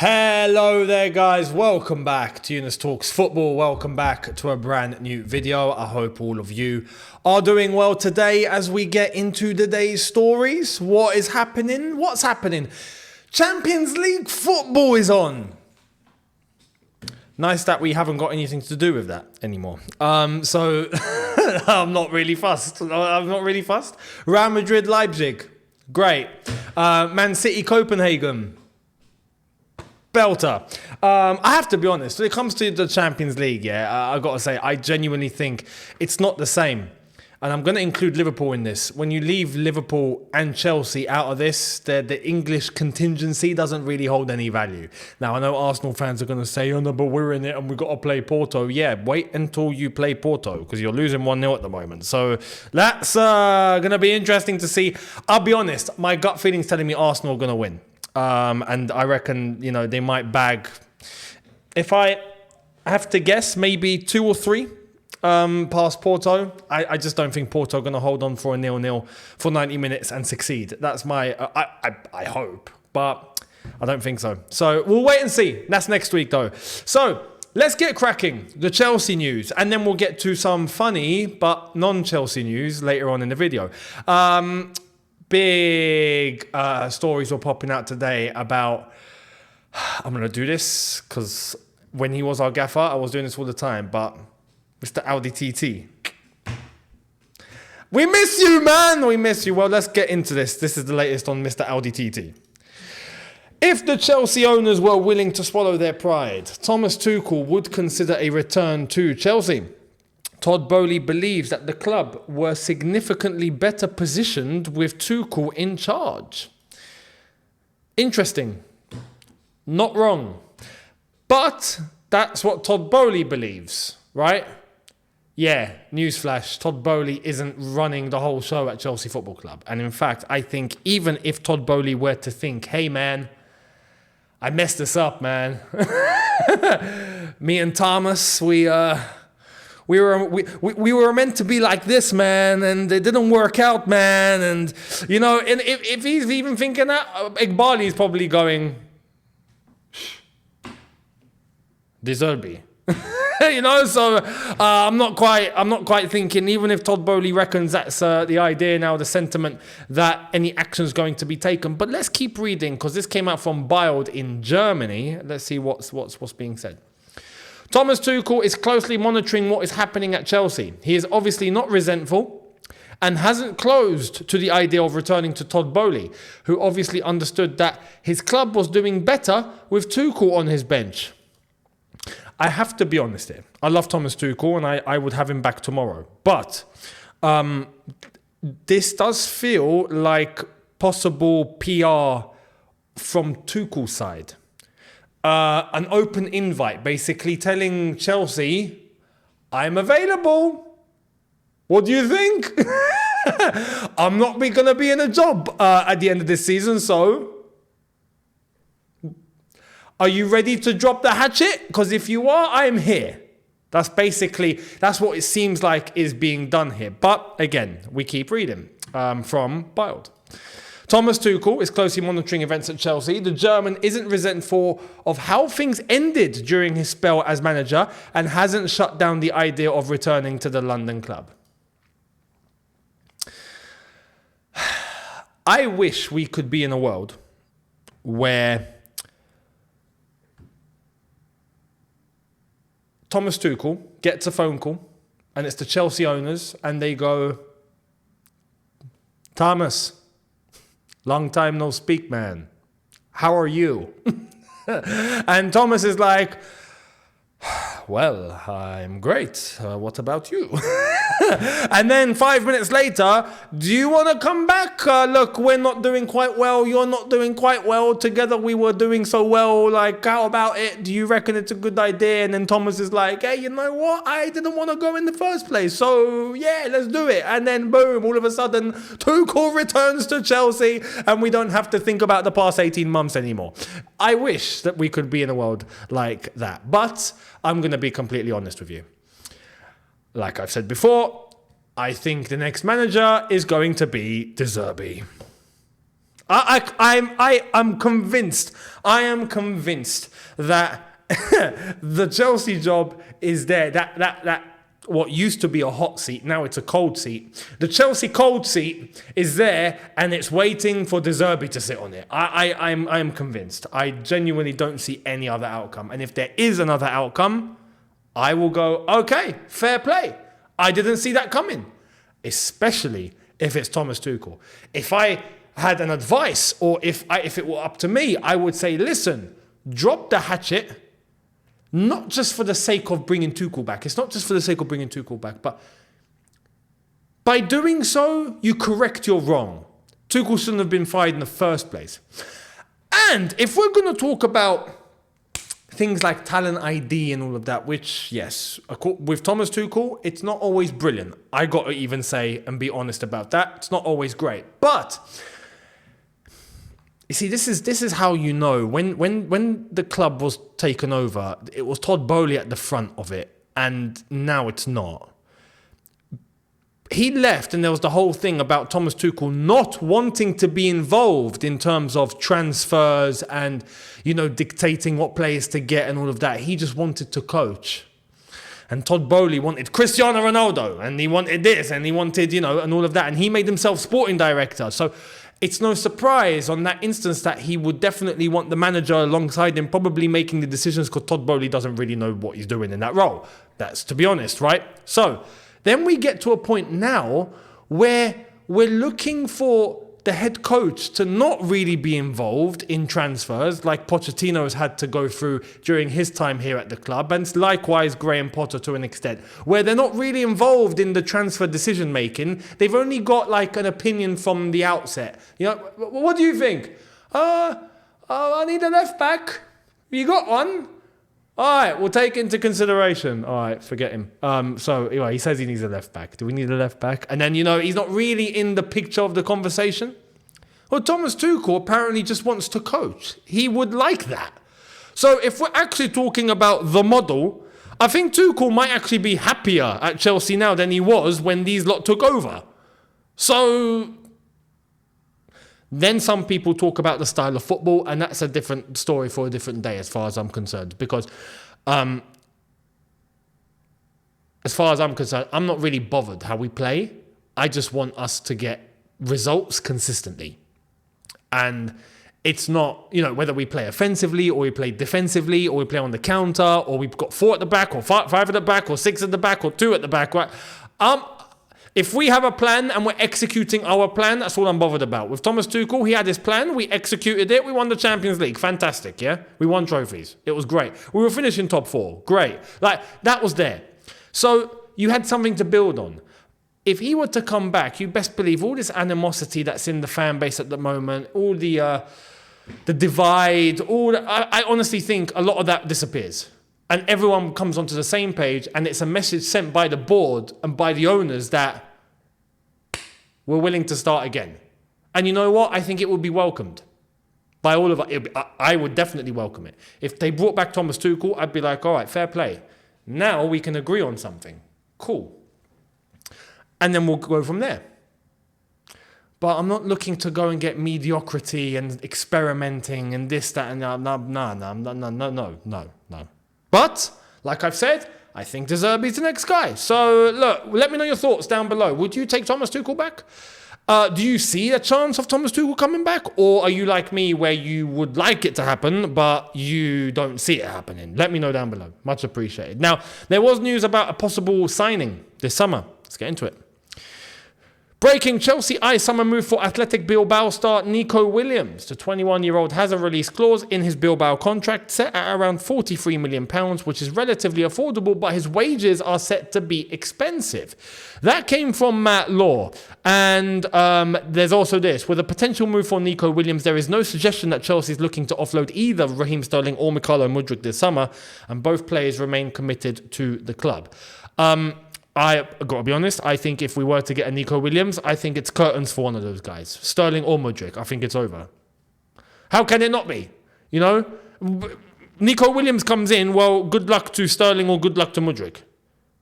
Hello there guys, welcome back to Younes Talks Football, welcome back to a brand new video. I hope all of you are doing well today as we get into today's stories. What is happening? What's happening? Champions League football is on. Nice that we haven't got anything to do with that anymore. So I'm not really fussed. Real Madrid, Leipzig, great. Man City, Copenhagen. Belter. I have to be honest, when it comes to the Champions League, I got to say, I genuinely think it's not the same. And I'm going to include Liverpool in this. When you leave Liverpool and Chelsea out of this, the English contingency doesn't really hold any value. Now, I know Arsenal fans are going to say, oh no, but we're in it and we've got to play Porto. Yeah, wait until you play Porto because you're losing 1-0 at the moment. So that's going to be interesting to see. I'll be honest, my gut feeling's telling me Arsenal are going to win. And I reckon, they might bag, if I have to guess, maybe 2 or 3 past Porto. I just don't think Porto are going to hold on for a 0-0 for 90 minutes and succeed. That's my, I hope, but I don't think so. So we'll wait and see. That's next week though. So let's get cracking. The Chelsea news, and then we'll get to some funny but non-Chelsea news later on in the video. Big stories were popping out today about, I'm going to do this because when he was our gaffer, I was doing this all the time, but Mr. Audi TT. We miss you, man. We miss you. Well, let's get into this. This is the latest on Mr. Audi TT. If the Chelsea owners were willing to swallow their pride, Thomas Tuchel would consider a return to Chelsea. Todd Boehly believes that the club were significantly better positioned with Tuchel in charge. Interesting. Not wrong. But that's what Todd Boehly believes, right? Yeah, newsflash, Todd Boehly isn't running the whole show at Chelsea Football Club. And in fact, I think even if Todd Boehly were to think, hey man, I messed this up, man. Me and Thomas, we were meant to be like this, man, and it didn't work out, man. And, and if he's even thinking that, Iqbali is probably going, Deserby. So I'm not quite thinking, even if Todd Boehly reckons that's the idea now, the sentiment that any action is going to be taken. But let's keep reading, because this came out from Bild in Germany. Let's see what's being said. Thomas Tuchel is closely monitoring what is happening at Chelsea. He is obviously not resentful and hasn't closed to the idea of returning to Todd Boehly, who obviously understood that his club was doing better with Tuchel on his bench. I have to be honest here. I love Thomas Tuchel and I would have him back tomorrow. But this does feel like possible PR from Tuchel's side. An open invite, basically telling Chelsea, I'm available. What do you think? I'm not going to be in a job at the end of this season, so are you ready to drop the hatchet? Because if you are, I'm here. That's what it seems like is being done here. But again, we keep reading from Bild. Thomas Tuchel is closely monitoring events at Chelsea. The German isn't resentful of how things ended during his spell as manager and hasn't shut down the idea of returning to the London club. I wish we could be in a world where Thomas Tuchel gets a phone call and it's the Chelsea owners and they go, Thomas, long time no speak, man. How are you? And Thomas is like, well, I'm great. What about you? And then 5 minutes later, do you want to come back? Look, we're not doing quite well. You're not doing quite well. Together we were doing so well. Like, how about it? Do you reckon it's a good idea? And then Thomas is like, hey, you know what? I didn't want to go in the first place. So, yeah, let's do it. And then, boom, all of a sudden, Tuchel returns to Chelsea and we don't have to think about the past 18 months anymore. I wish that we could be in a world like that. But I'm going to be completely honest with you. Like I've said before, I think the next manager is going to be De Zerbi. I'm convinced. I am convinced that the Chelsea job is there. That what used to be a hot seat, now it's a cold seat. The Chelsea cold seat is there, and it's waiting for De Zerbi to sit on it. I'm convinced. I genuinely don't see any other outcome. And if there is another outcome, I will go, okay, fair play. I didn't see that coming, especially if it's Thomas Tuchel. If I had an advice, or if it were up to me, I would say, listen, drop the hatchet. Not just for the sake of bringing Tuchel back. It's not just for the sake of bringing Tuchel back, but by doing so, you correct your wrong. Tuchel shouldn't have been fired in the first place. And if we're going to talk about things like talent ID and all of that, which, yes, with Thomas Tuchel, it's not always brilliant. I got to even say and be honest about that. It's not always great. But you see, this is how you know when the club was taken over, it was Todd Boehly at the front of it, and now it's not. He left, and there was the whole thing about Thomas Tuchel not wanting to be involved in terms of transfers and, dictating what players to get and all of that. He just wanted to coach. And Todd Boehly wanted Cristiano Ronaldo, and he wanted this, and he wanted, and all of that. And he made himself sporting director. So it's no surprise on that instance that he would definitely want the manager alongside him, probably making the decisions, because Todd Boehly doesn't really know what he's doing in that role. That's to be honest, right? So then we get to a point now where we're looking for the head coach to not really be involved in transfers like Pochettino has had to go through during his time here at the club, and likewise Graham Potter to an extent, where they're not really involved in the transfer decision making. They've only got like an opinion from the outset. What do you think? I need a left back. You got one? All right, we'll take into consideration. All right, forget him. So anyway, he says he needs a left back. Do we need a left back? And then, he's not really in the picture of the conversation. Well, Thomas Tuchel apparently just wants to coach. He would like that. So if we're actually talking about the model, I think Tuchel might actually be happier at Chelsea now than he was when these lot took over. So then some people talk about the style of football, and that's a different story for a different day as far as I'm concerned. Because as far as I'm concerned, I'm not really bothered how we play. I just want us to get results consistently. And it's not, whether we play offensively or we play defensively or we play on the counter or we've got 4 at the back or 5 at the back or 6 at the back or 2 at the back, right? If we have a plan and we're executing our plan, that's all I'm bothered about. With Thomas Tuchel, he had his plan, we executed it, we won the Champions League. Fantastic, yeah? We won trophies. It was great. We were finishing top 4. Great. That was there. So you had something to build on. If he were to come back, you best believe all this animosity that's in the fan base at the moment, all the divide, I honestly think a lot of that disappears. And everyone comes onto the same page, and it's a message sent by the board and by the owners that we're willing to start again. And you know what? I think it would be welcomed by all of us. I would definitely welcome it. If they brought back Thomas Tuchel, I'd be like, all right, fair play. Now we can agree on something. Cool. And then we'll go from there. But I'm not looking to go and get mediocrity and experimenting and this, that, and no. But, like I've said, I think De Zerbi's the next guy. So, look, let me know your thoughts down below. Would you take Thomas Tuchel back? Do you see a chance of Thomas Tuchel coming back? Or are you like me where you would like it to happen, but you don't see it happening? Let me know down below. Much appreciated. Now, there was news about a possible signing this summer. Let's get into it. Breaking: Chelsea eye summer move for Athletic Bilbao star Nico Williams. The 21-year-old has a release clause in his Bilbao contract set at around £43 million, which is relatively affordable, but his wages are set to be expensive. That came from Matt Law. And there's also this. With a potential move for Nico Williams, there is no suggestion that Chelsea is looking to offload either Raheem Sterling or Mykhailo Mudryk this summer, and both players remain committed to the club. I got to be honest, I think if we were to get a Nico Williams, I think it's curtains for one of those guys. Sterling or Mudryk, I think it's over. How can it not be? Nico Williams comes in, well, good luck to Sterling or good luck to Mudryk.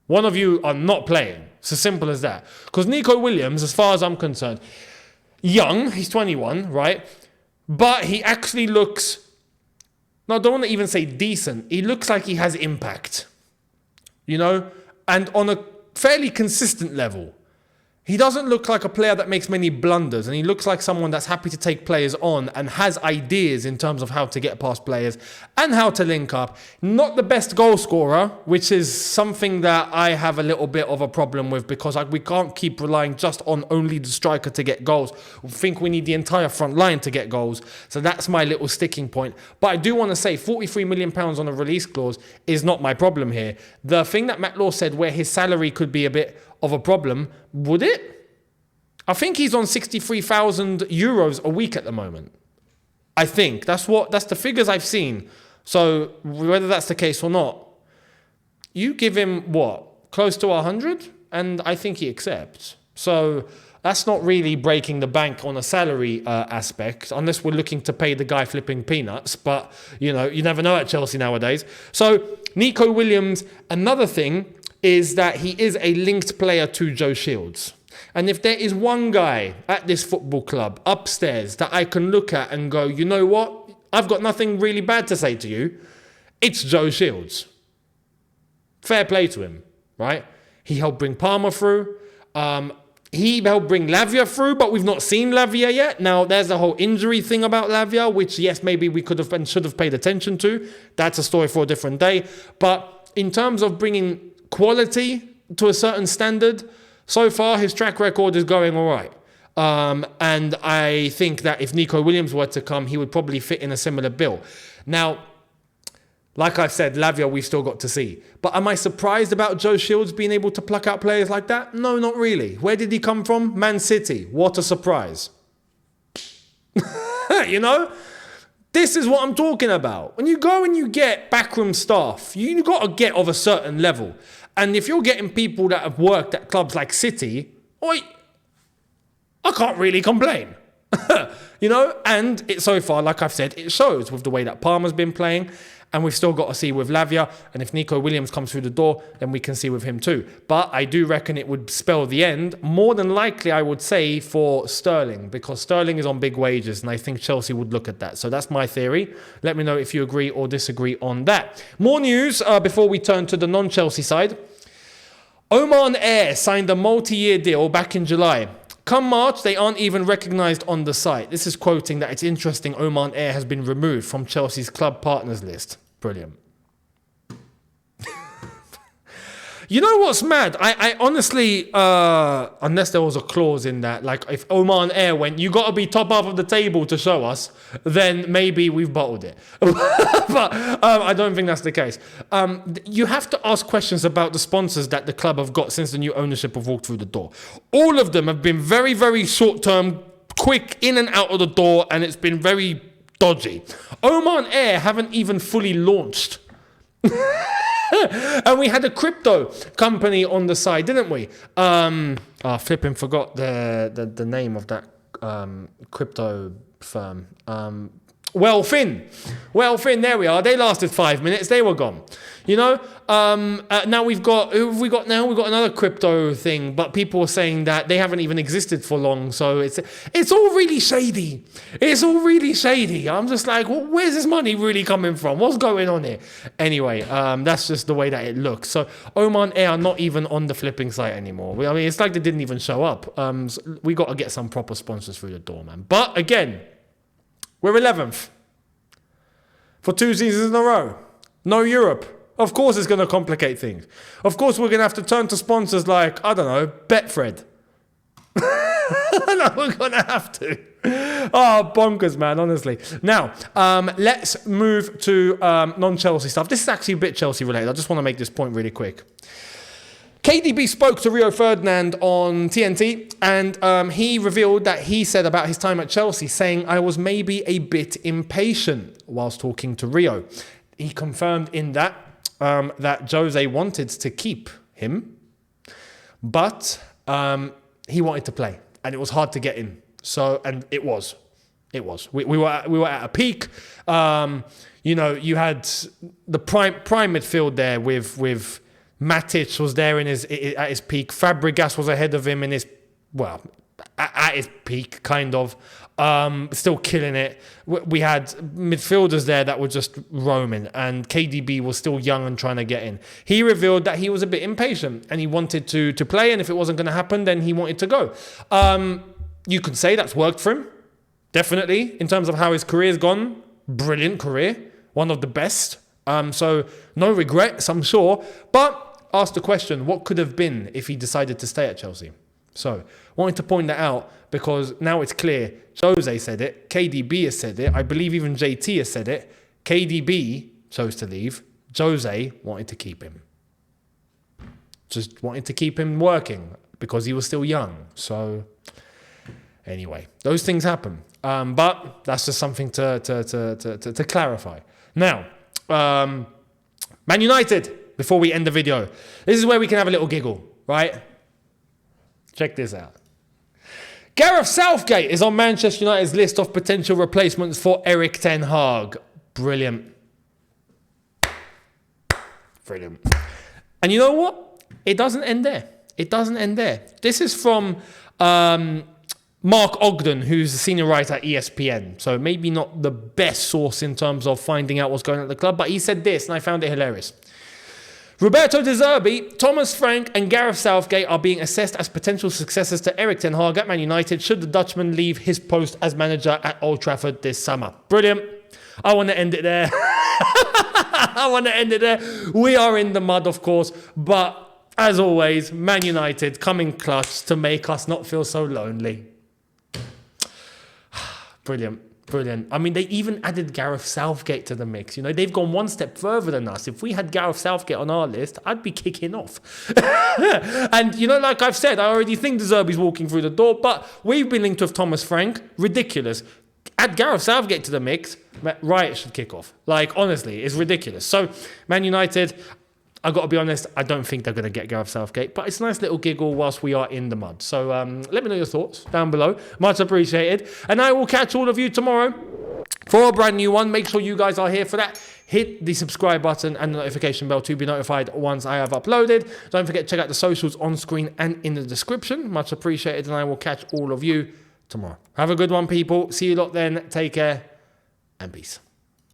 One of you are not playing. It's as simple as that. Because Nico Williams, as far as I'm concerned, young. He's 21, right? But he actually looks, no, I don't want to even say decent. He looks like he has impact, and on a fairly consistent level. He doesn't look like a player that makes many blunders, and he looks like someone that's happy to take players on and has ideas in terms of how to get past players and how to link up. Not the best goal scorer, which is something that I have a little bit of a problem with, because we can't keep relying just on only the striker to get goals. We think we need the entire front line to get goals. So that's my little sticking point. But I do want to say £43 million on a release clause is not my problem here. The thing that Matt Law said where his salary could be a bit of a problem, would it? I think he's on 63,000 euros a week at the moment. I think that's the figures I've seen. So whether that's the case or not, you give him close to 100, and I think he accepts. So that's not really breaking the bank on a salary aspect, unless we're looking to pay the guy flipping peanuts. But you never know at Chelsea nowadays. So Nico Williams, another thing is that he is a linked player to Joe Shields. And if there is one guy at this football club upstairs that I can look at and go, you know what? I've got nothing really bad to say to you. It's Joe Shields. Fair play to him, right? He helped bring Palmer through. He helped bring Lavia through, but we've not seen Lavia yet. Now, there's a whole injury thing about Lavia, which, yes, maybe we could have and should have paid attention to. That's a story for a different day. But in terms of bringing quality to a certain standard, so far his track record is going all right. And I think that if Nico Williams were to come, he would probably fit in a similar bill. Now, like I've said, Lavia we've still got to see. But am I surprised about Joe Shields being able to pluck out players like that? No, not really. Where did he come from? Man City. What a surprise. This is what I'm talking about. When you go and you get backroom staff, you got to get of a certain level. And if you're getting people that have worked at clubs like City, I can't really complain. And so far, like I've said, it shows with the way that Palmer's been playing. And we've still got to see with Lavia. And if Nico Williams comes through the door, then we can see with him too. But I do reckon it would spell the end. More than likely, I would say, for Sterling. Because Sterling is on big wages. And I think Chelsea would look at that. So that's my theory. Let me know if you agree or disagree on that. More news before we turn to the non-Chelsea side. Oman Air signed a multi-year deal back in July. Come March, they aren't even recognised on the site. This is quoting that it's interesting Oman Air has been removed from Chelsea's club partners list. Brilliant. You know what's mad? I honestly, unless there was a clause in that, like if Oman Air went, you got to be top half of the table to show us, then maybe we've bottled it. But I don't think that's the case. You have to ask questions about the sponsors that the club have got since the new ownership have walked through the door. All of them have been very, very short-term, quick in and out of the door, and it's been very dodgy. Oman Air haven't even fully launched. And we had a crypto company on the side, didn't we? Flipping forgot the name of that crypto firm. Wellfin, there we are. They lasted 5 minutes. They were gone. Now we've got, who have we got now? We've got another crypto thing, but people are saying that they haven't even existed for long. So it's all really shady. It's all really shady. I'm just like, well, where's this money really coming from? What's going on here? Anyway, that's just the way that it looks. So Oman Air are not even on the flipping site anymore. I mean, it's like they didn't even show up. So we got to get some proper sponsors through the door, man. But again, we're 11th for 2 seasons in a row. No Europe. Of course it's going to complicate things. Of course we're going to have to turn to sponsors like, I don't know, Betfred. No, we're going to have to. Oh, bonkers, man, honestly. Now, let's move to non-Chelsea stuff. This is actually a bit Chelsea related. I just want to make this point really quick. KDB spoke to Rio Ferdinand on TNT, and he revealed that he said about his time at Chelsea, saying, I was maybe a bit impatient whilst talking to Rio. He confirmed in that Jose wanted to keep him, but he wanted to play, and it was hard to get in. So, and it was. We were at a peak. You had the prime midfield there with Matic was there at his peak. Fabregas was ahead of him in his, at his peak, kind of. Still killing it. We had midfielders there that were just roaming, and KDB was still young and trying to get in. He revealed that he was a bit impatient and he wanted to play, and if it wasn't going to happen, then he wanted to go. You could say that's worked for him, definitely, in terms of how his career's gone. Brilliant career, one of the best. So no regrets, I'm sure. But ask the question, what could have been if he decided to stay at Chelsea? So wanted to point that out because now it's clear. Jose said it. KDB has said it. I believe even JT has said it. KDB chose to leave. Jose wanted to keep him. Just wanted to keep him working because he was still young. So anyway, those things happen. But that's just something to clarify. Now, Man United, before we end the video, this is where we can have a little giggle, right? Check this out. Gareth Southgate is on Manchester United's list of potential replacements for Erik ten Hag. Brilliant. Brilliant. And you know what? It doesn't end there. It doesn't end there. This is from Mark Ogden, who's a senior writer at ESPN. So maybe not the best source in terms of finding out what's going on at the club, but he said this, and I found it hilarious. Roberto De Zerbi, Thomas Frank and Gareth Southgate are being assessed as potential successors to Erik ten Hag at Man United should the Dutchman leave his post as manager at Old Trafford this summer. Brilliant. I want to end it there. I want to end it there. We are in the mud, of course, but as always, Man United coming clutch to make us not feel so lonely. Brilliant. Brilliant. I mean, they even added Gareth Southgate to the mix. You know, they've gone one step further than us. If we had Gareth Southgate on our list, I'd be kicking off. And, you know, like I've said, I already think De Zerbi's walking through the door, but we've been linked with Thomas Frank. Ridiculous. Add Gareth Southgate to the mix, Riot should kick off. Like, honestly, it's ridiculous. So, Man United, I've got to be honest, I don't think they're going to get Gareth Southgate, but it's a nice little giggle whilst we are in the mud. So let me know your thoughts down below. Much appreciated. And I will catch all of you tomorrow for a brand new one. Make sure you guys are here for that. Hit the subscribe button and the notification bell to be notified once I have uploaded. Don't forget to check out the socials on screen and in the description. Much appreciated. And I will catch all of you tomorrow. Have a good one, people. See you lot then. Take care and peace.